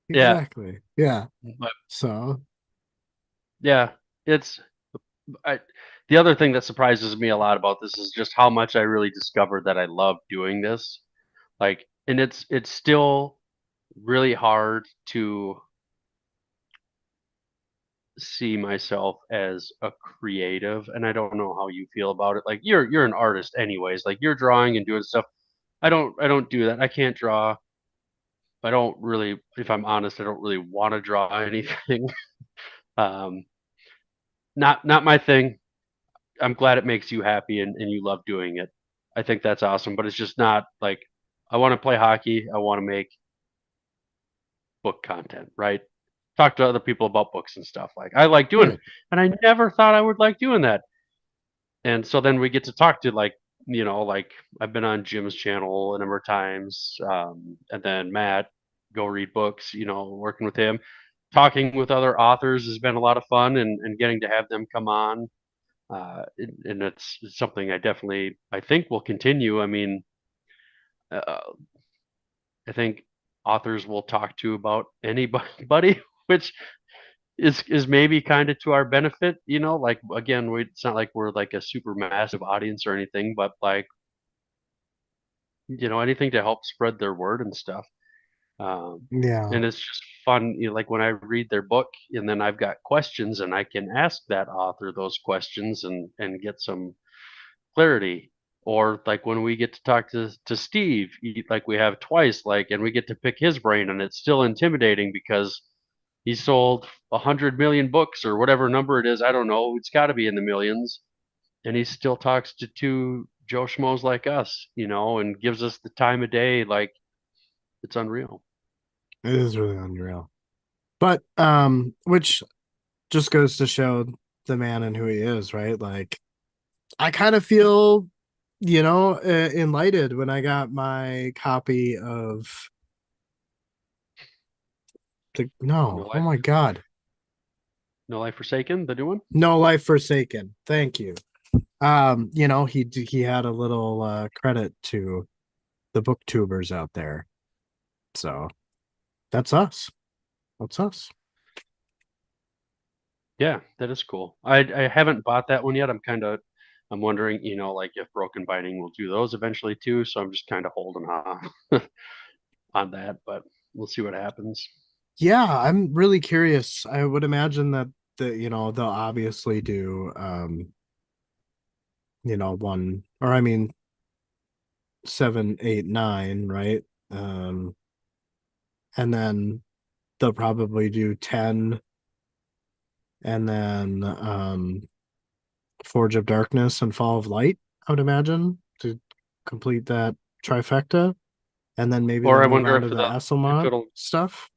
yeah, Exactly. Yeah. but So yeah, it's I, the other thing that surprises me a lot about this is just how much I really discovered that I love doing this. Like, and it's still really hard to see myself as a creative, and I don't know how you feel about it. Like, you're an artist anyways. Like, you're drawing and doing stuff. I don't do that. I can't draw. I don't really, if I'm honest, I don't really want to draw anything. um, not my thing. I'm glad it makes you happy and you love doing it. I think that's awesome, but it's just not like I want to play hockey. I want to make book content, right? Talk to other people about books and stuff. Like I like doing it, right. and I never thought I would like doing that. And so then we get to talk to like like I've been on Jim's channel a number of times, and then Matt, go read books. Working with him, talking with other authors has been a lot of fun, and getting to have them come on, and it's something I think will continue. I mean, uh, I think authors will talk to about anybody, which is maybe kind of to our benefit. Like again, it's not like we're like a super massive audience or anything, but like anything to help spread their word and stuff. Um, Yeah. and it's just fun, like when I read their book and then I've got questions and I can ask that author those questions and get some clarity. Or like when we get to talk to Steve, like we have twice, like, and we get to pick his brain, and it's still intimidating because he sold 100 million books or whatever number it is. I don't know. It's got to be in the millions, and he still talks to two Joe schmoes like us, and gives us the time of day. Like it's unreal. It is really unreal. But which just goes to show the man and who he is, right? Like I kind of feel, enlightened when I got my copy of No oh life, my god, no life forsaken. The new one. No Life Forsaken. Thank you. He had a little credit to the booktubers out there. So that's us. That's us. Yeah, that is cool. I haven't bought that one yet. I'm wondering, like if Broken Binding will do those eventually too. So I'm just kind of holding off on that, but we'll see what happens. Yeah, I'm really curious. I would imagine that they'll obviously do one, or I mean 7, 8, 9, right? Um, and then they'll probably do 10, and then Forge of Darkness and Fall of Light, I would imagine, to complete that trifecta. And then maybe they'll Or I move wonder on if to the if Esselmont it'll. stuff.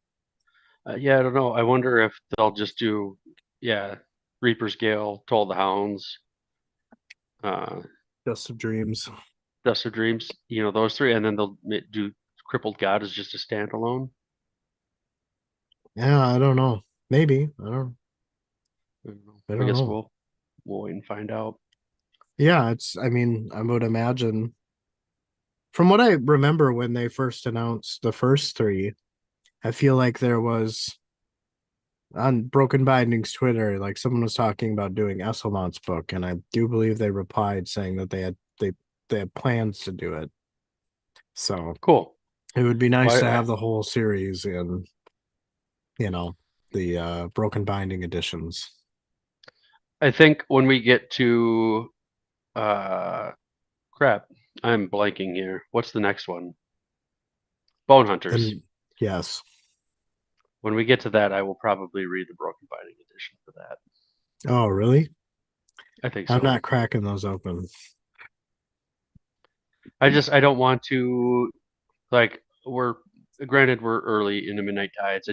Yeah, I don't know. I wonder if they'll just do, yeah, Reaper's Gale, Toll the Hounds, uh, Dust of Dreams. Dust of Dreams. Those three, and then they'll do Crippled God as just a standalone. Yeah, I don't know. Maybe. I don't know. I I don't guess know. we'll wait and find out. Yeah, I mean, I would imagine from what I remember when they first announced the first three, I feel like there was on Broken Bindings Twitter, like someone was talking about doing Esselmont's book, and I do believe they replied saying that they had plans to do it. So Cool. it would be nice Well, to have the whole series in, you know, the Broken Binding editions. I think when we get to uh crap, I'm blanking here. What's the next one? Bone Hunters. And yes. When we get to that, I will probably read the Broken Binding edition for that. Oh, really? I think I'm so. not cracking those open. I don't want to, like, granted we're early in the Midnight Tides.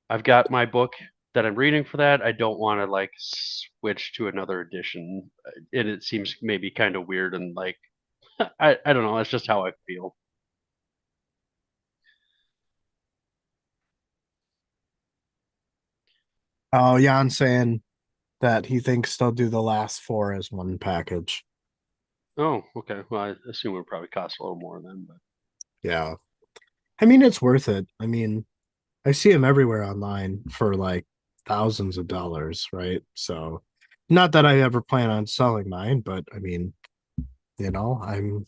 I've got my book that I'm reading for that. I don't want to like switch to another edition. And it seems maybe kind of weird and like I don't know. That's just how I feel. Oh, Jan's saying that he thinks they'll do the last four as one package. Oh, okay. Well, I assume it would probably cost a little more then, but Yeah. I mean, it's worth it. I mean, I see them everywhere online for like thousands of dollars, right? So, not that I ever plan on selling mine, but I mean, I'm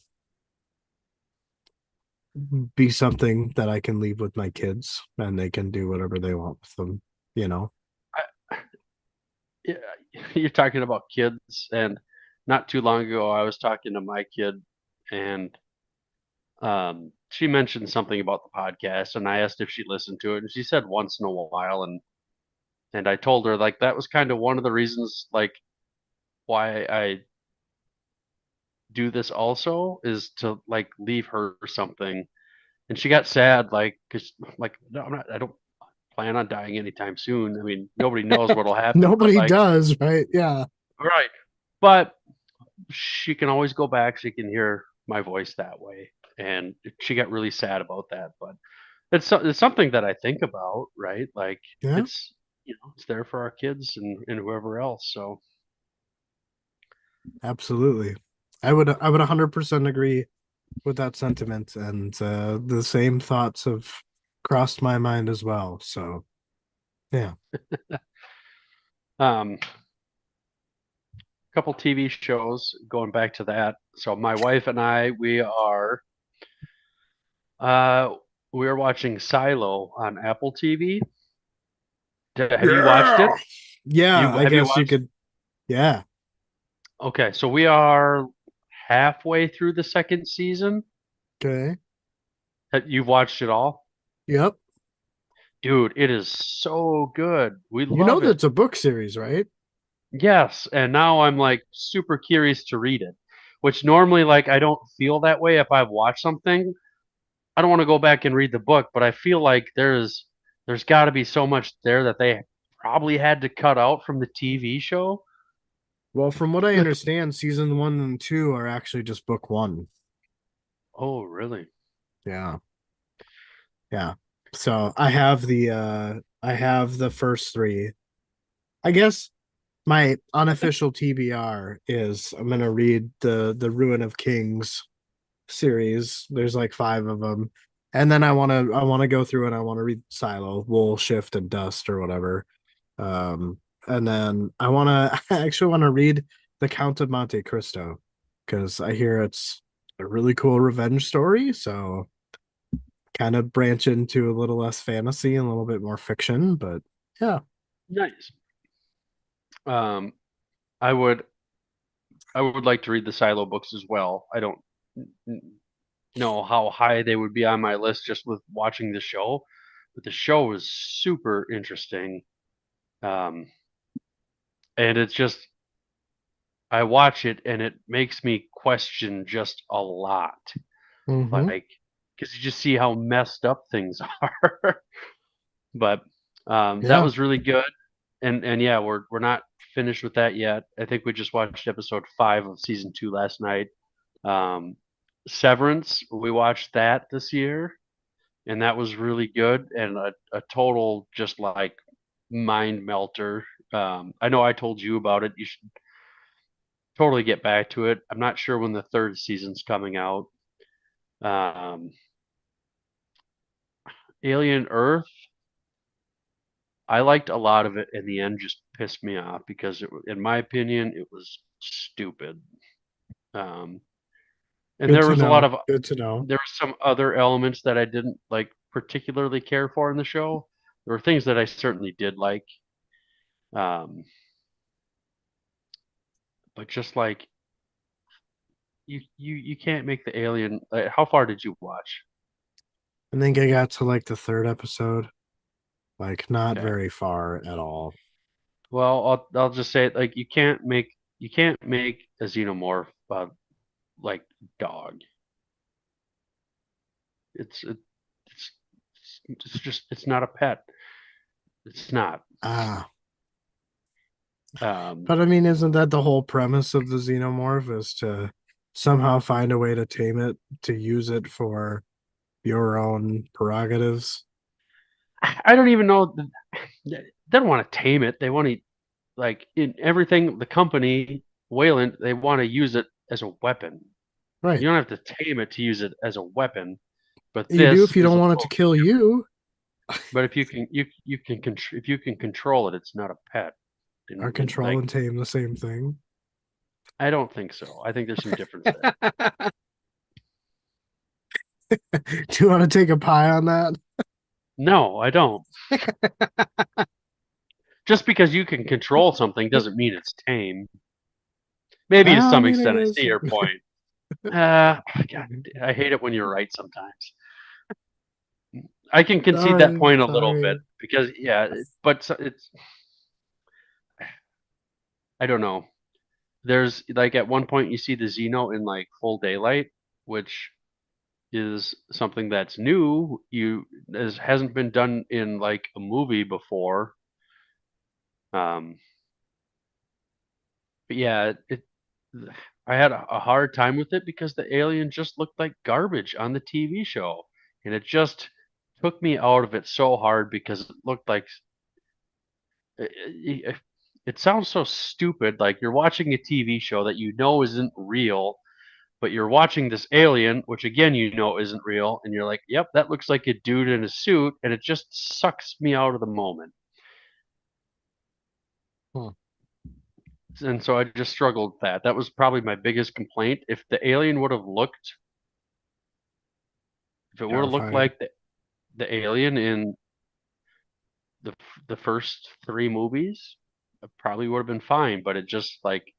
be something that I can leave with my kids and they can do whatever they want with them, you know? I, yeah, you're talking about kids, and not too long ago, I was talking to my kid, and she mentioned something about the podcast, and I asked if she listened to it, and she said once in a while, and I told her like that was kind of one of the reasons like why I do this also is to like leave her something, and she got sad like because like no, I don't plan on dying anytime soon. I mean, nobody knows what'll happen, but Nobody like does, right? Yeah, right, but she can always go back. She can hear my voice that way. And she got really sad about that. But it's something that I think about, right? Like yeah, it's there for our kids and whoever else. So absolutely. I would 100% agree with that sentiment, and the same thoughts have crossed my mind as well. So, yeah. a couple TV shows going back to that. So my wife and I uh we are watching Silo on Apple TV. Have you watched Yeah. it? Yeah, You I have you guess you watched? could. Yeah. Okay, so we are halfway through the second season. Okay. You've watched it all? Yep. Dude, it is so good. We You know love it. that's a book series, right? Yes, and now I'm like super curious to read it, which normally like I don't feel that way if I've watched something. I don't want to go back and read the book, but I feel like there's got to be so much there that they probably had to cut out from the TV show. Well, from what I understand, season one and two are actually just book one. Oh, really? Yeah. Yeah. So I have the first three. I guess my unofficial TBR is I'm gonna read the Ruin of Kings series. There's like five of them. And then I wanna go through and I want to read Silo, Wool, Shift, and Dust or whatever. Um, and then I actually want to read The Count of Monte Cristo because I hear it's a really cool revenge story. So kind of branch into a little less fantasy and a little bit more fiction. But yeah, Nice. Um, I would I would like to read the Silo books as well. I don't know how high they would be on my list just with watching the show, but the show was super interesting. Um, and it's just I watch it and it makes me question just a lot, Mm-hmm. like because you just see how messed up things are. But that Yeah. was really good, and yeah, we're not finished with that yet. I think we just watched episode 5 of season 2 last night. Um, Severance, we watched that this year, and that was really good and a total just like mind melter. I know I told you about it. You should totally get back to it. I'm not sure when the third season's coming out. Um, Alien Earth, I liked a lot of it. In the end, just pissed me off because, in my opinion, it was stupid. Um, and Good there to was a lot know. of Good to know. there were some other elements that I didn't like particularly care for in the show. There were things that I certainly did like, um, but just like you can't make the alien. How far did you watch? I think I got to like the third episode, like not Okay. very far at all. Well, I'll just say it like you can't make a xenomorph like dog. It's it, it's it's just it's not a pet. It's not. Ah, Um, but I mean, isn't that the whole premise of the xenomorph is to somehow find a way to tame it, to use it for your own prerogatives? I don't even know. They don't want to tame it. They want to like in everything. The company Wayland they want to use it as a weapon. Right. You don't have to tame it to use it as a weapon. But You do this if you is don't a want it to little. kill you. But if if you can control it, it's not a pet. Are And control like and tame the same thing? I don't think so. I think there's some difference there. Do you want to take a pie on that? No, I don't. Just because you can control something doesn't mean it's tame. Maybe to I some mean, I extent, I see guess. your point. God, I hate it when you're right sometimes. I can concede that Sorry, point a little bit sorry. because, yeah, but it's, I don't know. There's like at one point you see the Xeno in like full daylight, which is something that's new. Hasn't been done in like a movie before. Um, but yeah, I had a hard time with it because the alien just looked like garbage on the TV show, and it just took me out of it so hard because it looked like it, it sounds so stupid. Like you're watching a TV show that you know isn't real, but you're watching this alien, which again you know isn't real, and you're like, "Yep, that looks like a dude in a suit," and it just sucks me out of the moment. Hmm, And so I just struggled with that. That was probably my biggest complaint. If it would have looked terrifying. like the alien in the the first 3 movies, it probably would have been fine. But it just like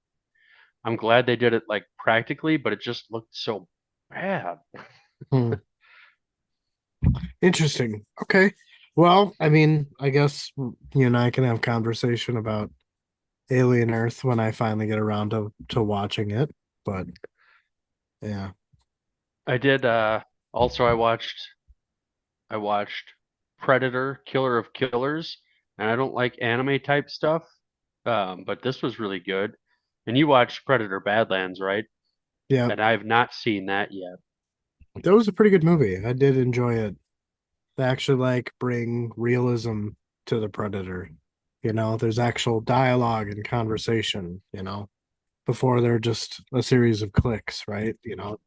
I'm glad they did it like practically, but it just looked so bad. Hmm. Interesting. Okay. Well, I mean, I guess you and I can have conversation about Alien Earth when I finally get around to watching it. But yeah, I did. Also, I watched Predator, Killer of Killers, and I don't like anime type stuff, but this was really good. And you watched Predator Badlands, right? yeah, And I have not seen that yet. that was a pretty good movie. I did enjoy it. They actually like bring realism to the Predator. You know, there's actual dialogue and conversation. You know, before they're just a series of clicks, right? You know,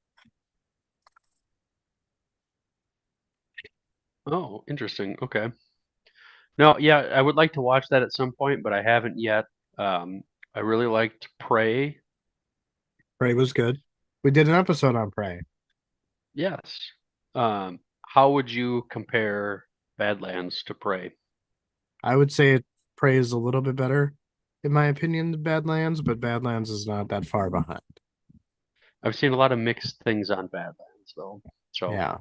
Oh, interesting. Okay. No, yeah, I would like to watch that at some point, but I haven't yet. I really liked Prey. Prey was good. We did an episode on Prey. Yes. How would you compare Badlands to Prey? I would say Prey is a little bit better, in my opinion, than Badlands, but Badlands is not that far behind. I've seen a lot of mixed things on Badlands. Badlands though. So Yeah.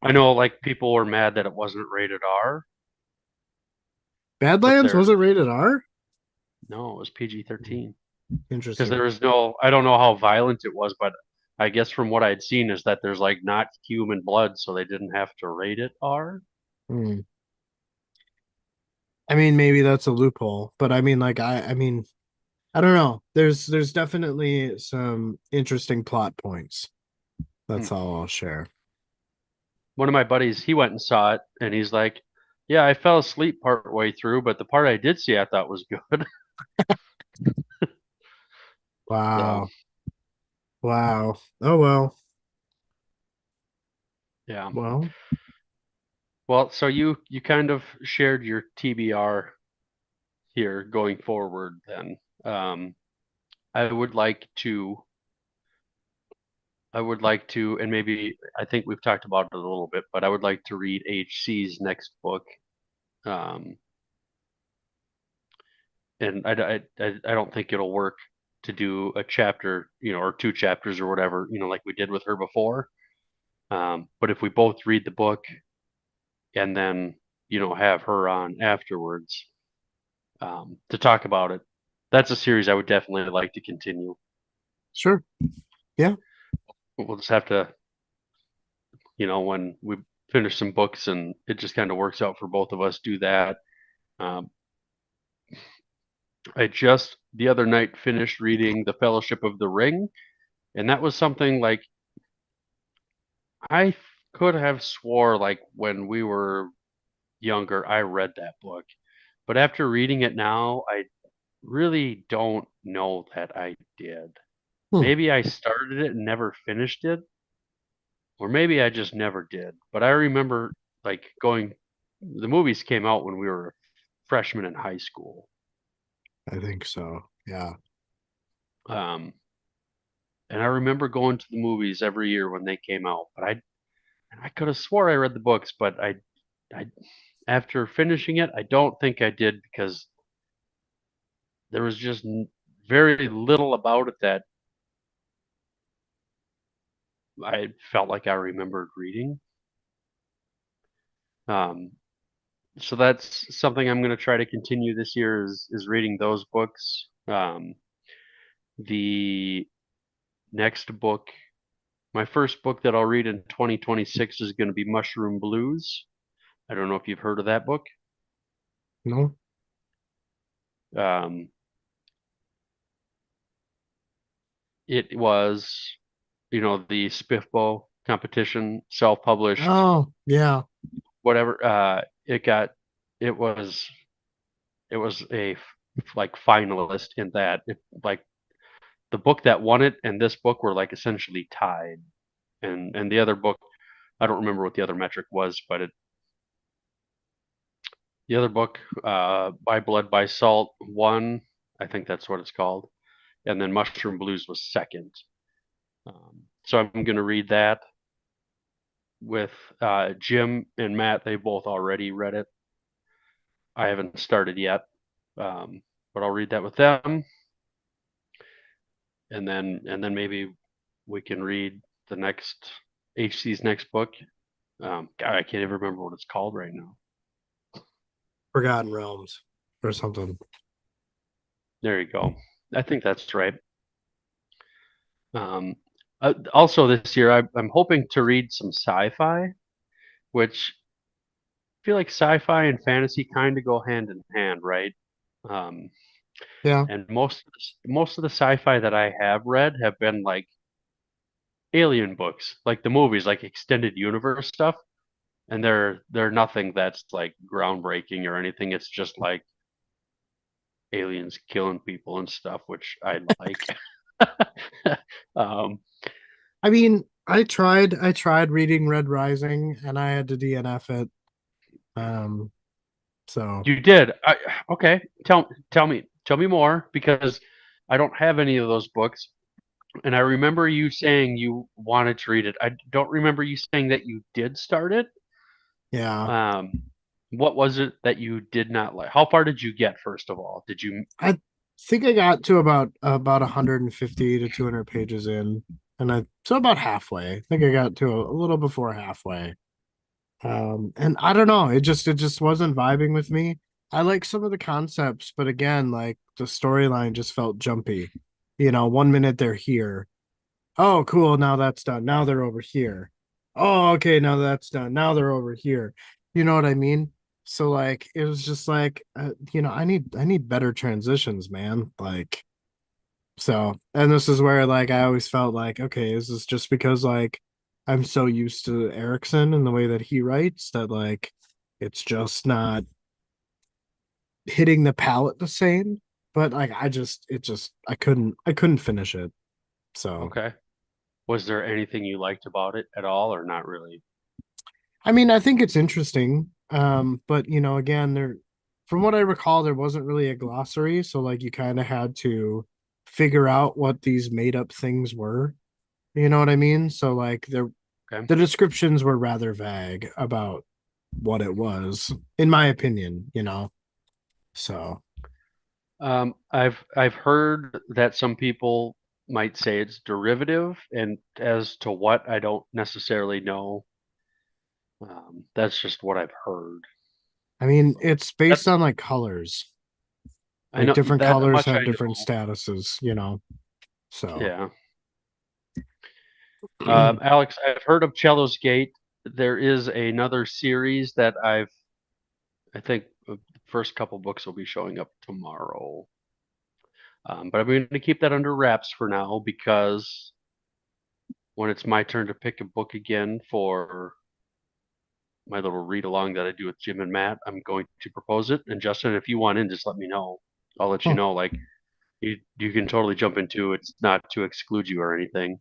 I know like people were mad that it wasn't rated R, but Badlands wasn't rated R? no, it was PG-13 because Interesting. there was no. I don't know how violent it was, but I guess from what I'd seen is that there's like not human blood, so they didn't have to rate it R. Hmm. I mean, maybe that's a loophole, but I mean, like, I mean, I don't know. There's definitely some interesting plot points. Hmm. That's all I'll share. One of my buddies, he went and saw it, and he's like, "Yeah, I fell asleep part way through, but the part I did see, I thought was good." So Wow. Wow. Oh well. yeah. Well, Well, so you kind of shared your TBR here going forward. Then I would like to. I would like to, and maybe I think we've talked about it a little bit, but I would like to read HC's next book. Um, and I don't think it'll work to do a chapter, or two chapters or whatever, like we did with her before. But if we both read the book and then, have her on afterwards to talk about it, that's a series I would definitely like to continue. sure. Yeah, We'll just have to, when we finish some books and it just kind of works out for both of us, do that. Um, I just the other night finished reading The Fellowship of the Ring, and that was something like I could have swore like when we were younger I read that book. But after reading it now, I really don't know that I did. hmm, Maybe I started it and never finished it, or maybe I just never did. But I remember like going the movies came out when we were freshmen in high school. I think so. Yeah. Um, and I remember going to the movies every year when they came out, but I could have swore I read the books, but I after finishing it, I don't think I did because there was just very little about it that I felt like I remembered reading. Um, so that's something I'm going to try to continue this year is reading those books. The next book, my first book that I'll read in 2026 is going to be Mushroom Blues. I don't know if you've heard of that book. No. Um, it was, the Spiffbo competition, self-published, Oh, yeah. whatever. It was, it was like finalist in that. Like the book that won it and this book were like essentially tied. And the other book, I don't remember what the other metric was, but the other book, By Blood, by Salt, won. I think that's what it's called. And then Mushroom Blues was second. So I'm going to read that with Jim and Matt. They both already read it. I haven't started yet, but I'll read that with them, and then maybe we can read the next HC's next book. God, I can't even remember what it's called right now. Forgotten Realms or something. There you go. I think that's right. Um, also this year, I'm hoping to read some sci-fi, which I feel like sci-fi and fantasy kind of go hand in hand, right? Um, Yeah. and most of the sci-fi that I have read have been like alien books, like the movies, like extended universe stuff, and they're nothing that's like groundbreaking or anything. It's just like aliens killing people and stuff, which I like. um, I mean, I tried reading Red Rising and I had to DNF it. Um, so you did. Okay. Tell me more because I don't have any of those books, and I remember you saying you wanted to read it. I don't remember you saying that you did start it. yeah. Um, what was it that you did not like? How far did you get, first of all? Did you? I think I got to about 150 to 200 pages in. and I so about halfway. I think I got to a little before halfway. And I don't know, it just wasn't vibing with me. I like some of the concepts, but again, like the storyline just felt jumpy. One minute they're here. Oh, cool. Now that's done. Now they're over here. Oh, okay. Now that's done. Now they're over here. You know what I mean? So like it was just like I need better transitions, man. Like so, and this is where like I always felt like, okay, is this just because like I'm so used to Erickson and the way that he writes that like it's just not hitting the palate the same? But like I couldn't finish it. So Okay. Was there anything you liked about it at all, or not really? I mean, I think it's interesting. But again, from what I recall, there wasn't really a glossary, so like you kind of had to figure out what these made up things were. You know what I mean? So like Okay. the descriptions were rather vague about what it was, in my opinion. So I've heard that some people might say it's derivative, and as to what, I don't necessarily know. That's just what I've heard. I mean, So it's based that's on like colors. I Like know different that colors much have I different know. statuses. So Yeah. Alex, I've heard of Cello's Gate. There is another series that I think the first couple books will be showing up tomorrow. But I'm going to keep that under wraps for now because when it's my turn to pick a book again for my little read along that I do with Jim and Matt, I'm going to propose it. And Justin, if you want in, just let me know. I'll let you huh. know. Like you can totally jump into it. It's not to exclude you or anything.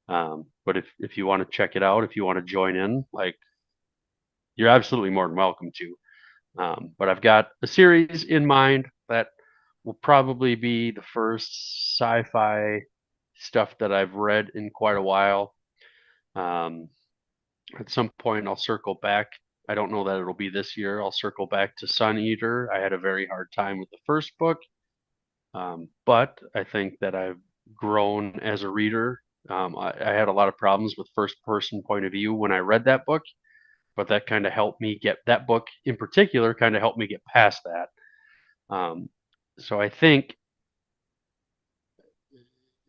But if you want to check it out, if you want to join in, like you're absolutely more than welcome to. But I've got a series in mind that will probably be the first sci-fi stuff that I've read in quite a while. Um, at some point, I'll circle back. I don't know that it'll be this year. I'll circle back to Sun Eater. I had a very hard time with the first book, but I think that I've grown as a reader. I had a lot of problems with first person point of view when I read that book, but that kind of helped me get that book in particular kind of helped me get past that. Um, so I think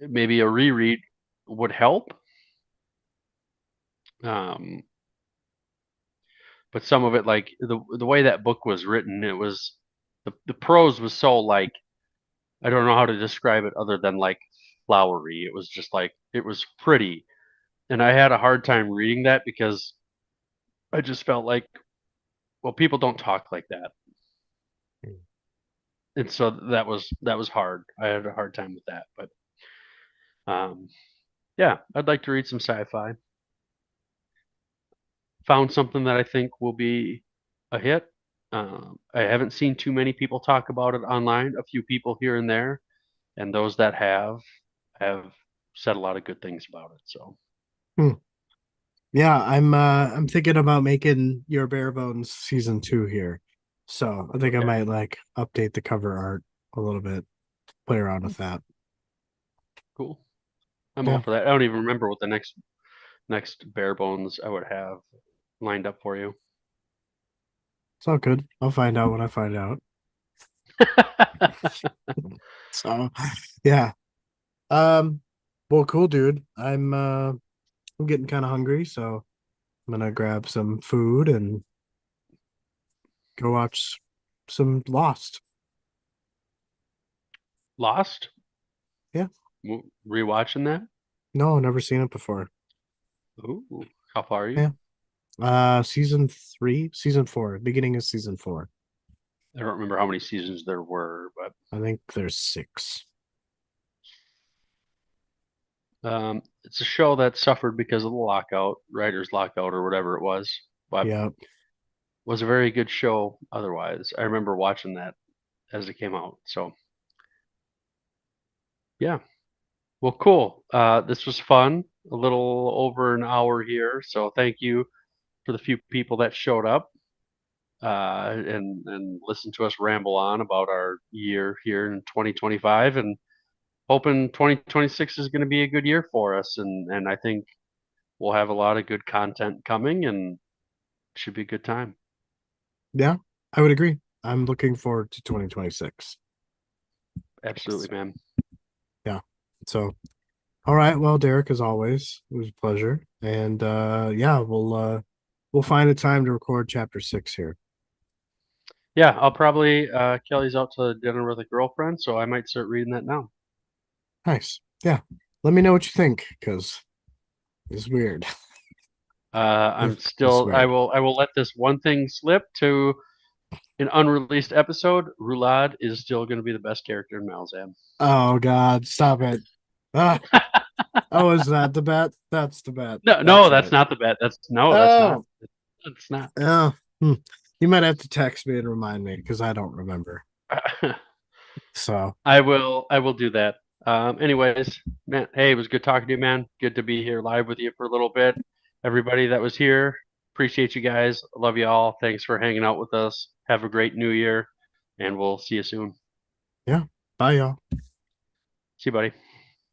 maybe a reread would help. Um, but some of it, like the way that book was written, it was the prose was so like I don't know how to describe it other than like flowery. It was just like it was pretty, and I had a hard time reading that because I just felt like well, people don't talk like that, and so that was hard. I had a hard time with that, but um, yeah, I'd like to read some sci-fi. Found something that I think will be a hit. I haven't seen too many people talk about it online. A few people here and there, and those that have said a lot of good things about it. So Hmm. Yeah, I'm thinking about making Your Bare Bones season 2 here. So I think I okay, might like update the cover art a little bit, play around with that. cool. I'm all Yeah, for that. I don't even remember what the next bare bones I would have lined up for you. it's all good. I'll find out when I find out. So yeah. Um well cool dude. I'm getting kind of hungry, so I'm gonna grab some food and go watch some Lost. Lost. Yeah. Rewatching that. No, never seen it before. Ooh, how far are you? Yeah. Season 3, season 4, beginning of season 4. I don't remember how many seasons there were, but I think there's 6. it's a show that suffered because of the lockout, writers' lockout, or whatever it was. But Yeah. was a very good show otherwise. I remember watching that as it came out. So yeah. Well, cool. This was fun. A little over an hour here. So thank you for the few people that showed up and listened to us ramble on about our year here in 2025. And hoping 2026 is going to be a good year for us, and I think we'll have a lot of good content coming, and it should be a good time. Yeah, I would agree. I'm looking forward to 2026. Absolutely, man. Yeah. So, all right. Well, Derek, as always, it was a pleasure. And yeah, we'll find a time to record chapter 6 here. Yeah, I'll probably Kelly's out to dinner with a girlfriend, so I might start reading that now. Nice. Yeah. Let me know what you think, because it's weird. I'm It's still. weird. I will let this one thing slip to an unreleased episode. Roulade is still going to be the best character in Malzahn. Oh God, stop it. Ah, oh, is that the bet? That's the bet. No, That's no, that's it. not the bet. That's not. Oh, That's not. oh. You might have to text me and remind me because I don't remember. So I will do that. Anyways, man, hey, it was good talking to you, man. Good to be here live with you for a little bit. Everybody that was here, appreciate you guys. Love you all. Thanks for hanging out with us. Have a great new year, and we'll see you soon. yeah. Bye, y'all. See you, buddy.